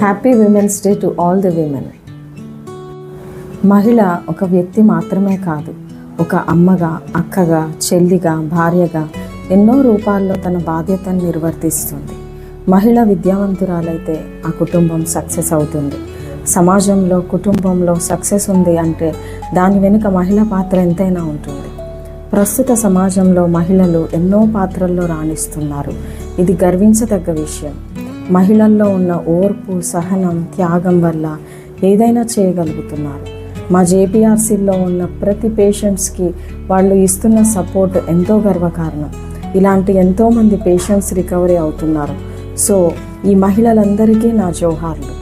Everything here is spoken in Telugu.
Happy women's day to all the women. మహిళ ఒక వ్యక్తి మాత్రమే కాదు, ఒక అమ్మగా, అక్కగా, చెల్లిగా, భార్యగా ఎన్నో రూపాల్లో తన బాధ్యతను నిర్వర్తిస్తుంది. మహిళ విద్యావంతురాలైతే ఆ కుటుంబం సక్సెస్ అవుతుంది. సమాజంలో, కుటుంబంలో సక్సెస్ ఉంది అంటే దాని వెనుక మహిళ పాత్ర ఎంతైనా ఉంటుంది. ప్రస్తుత సమాజంలో మహిళలు ఎన్నో పాత్రల్లో రాణిస్తున్నారు. ఇది గర్వించదగ్గ విషయం. మహిళల్లో ఉన్న ఓర్పు, సహనం, త్యాగం వల్ల ఏదైనా చేయగలుగుతున్నారు. మా జేపీఆర్సీలో ఉన్న ప్రతి పేషెంట్స్కి వాళ్ళు ఇస్తున్న సపోర్ట్ ఎంతో గర్వకారణం. ఇలాంటి ఎంతోమంది పేషెంట్స్ రికవరీ అవుతున్నారు. సో ఈ మహిళలందరికీ నా జోహార్లు.